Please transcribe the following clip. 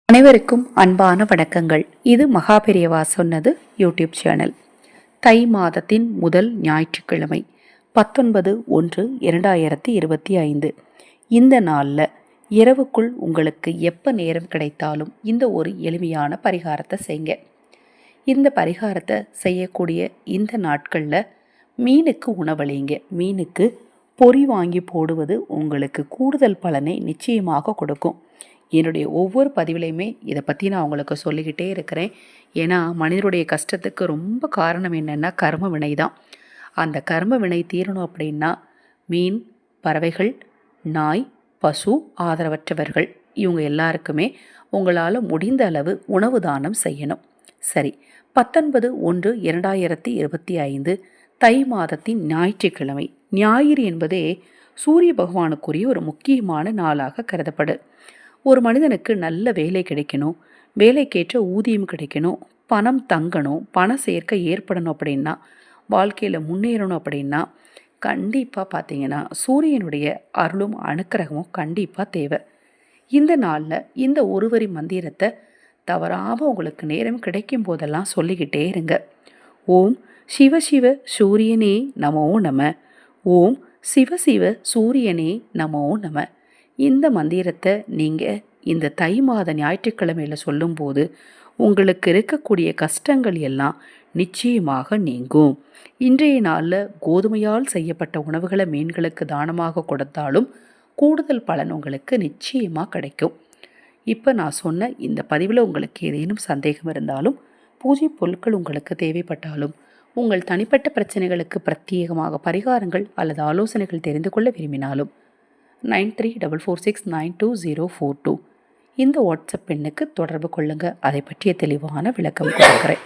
அனைவருக்கும் அன்பான வணக்கங்கள். இது மகாபெரியவா சொன்னது யூடியூப் சேனல். தை மாதத்தின் முதல் ஞாயிற்றுக்கிழமை 19/1/2025. இந்த நாளில் இரவுக்குள் உங்களுக்கு எப்போ நேரம் கிடைத்தாலும் இந்த ஒரு எளிமையான பரிகாரத்தை செய்யுங்க. இந்த பரிகாரத்தை செய்யக்கூடிய இந்த நாட்களில் மீனுக்கு உணவளிங்க. மீனுக்கு பொறி வாங்கி போடுவது உங்களுக்கு கூடுதல் பலனை நிச்சயமாக கொடுக்கும். என்னுடைய ஒவ்வொரு பதிவிலையுமே இதை பற்றி நான் உங்களுக்கு சொல்லிக்கிட்டே இருக்கிறேன். ஏன்னா மனிதனுடைய கஷ்டத்துக்கு ரொம்ப காரணம் என்னென்னா கர்ம வினை தான். அந்த கர்ம வினை தீரணும் அப்படின்னா மீன், பறவைகள், நாய், பசு, ஆதரவற்றவர்கள் இவங்க எல்லாருக்குமே உங்களால் முடிந்த அளவு உணவு தானம் செய்யணும். சரி, 19/1/2025 தை மாதத்தின் ஞாயிற்றுக்கிழமை. ஞாயிறு என்பதே சூரிய பகவானுக்குரிய ஒரு முக்கியமான நாளாக கருதப்படு. ஒரு மனிதனுக்கு நல்ல வேலை கிடைக்கணும், வேலைக்கேற்ற ஊதியம் கிடைக்கணும், பணம் தங்கணும், பண சேர்க்கை ஏற்படணும் அப்படின்னா, வாழ்க்கையில் முன்னேறணும் அப்படின்னா கண்டிப்பாக பார்த்தீங்கன்னா சூரியனுடைய அருளும் அனுக்கிரகமும் கண்டிப்பாக தேவை. இந்த நாளில் இந்த ஒரு வரி மந்திரத்தை தவறாமல் உங்களுக்கு நேரம் கிடைக்கும் போதெல்லாம் சொல்லிக்கிட்டே இருங்க. ஓம் சிவ சிவ சூரியனே நமோ நம. ஓம் சிவ சிவ சூரியனே நமோ நம. இந்த மந்திரத்தை நீங்கள் இந்த தை மாத ஞாயிற்றுக்கிழமையில் சொல்லும்போது உங்களுக்கு இருக்கக்கூடிய கஷ்டங்கள் எல்லாம் நிச்சயமாக நீங்கும். இன்றைய நாளில் கோதுமையால் செய்யப்பட்ட உணவுகளை மீன்களுக்கு தானமாக கொடுத்தாலும் கூடுதல் பலன் உங்களுக்கு நிச்சயமாக கிடைக்கும். இப்போ நான் சொன்ன இந்த பதிவில் உங்களுக்கு ஏதேனும் சந்தேகம் இருந்தாலும், பூஜை பொருட்கள் உங்களுக்கு தேவைப்பட்டாலும், உங்கள் தனிப்பட்ட பிரச்சனைகளுக்கு பிரத்யேகமாக பரிகாரங்கள் அல்லது ஆலோசனைகள் தெரிந்து கொள்ள விரும்பினாலும் 9344692042 இந்த வாட்ஸ்அப் எண்ணுக்கு தொடர்பு கொள்ளுங்கள். அதை பற்றிய தெளிவான விளக்கம் கொடுக்குறேன்.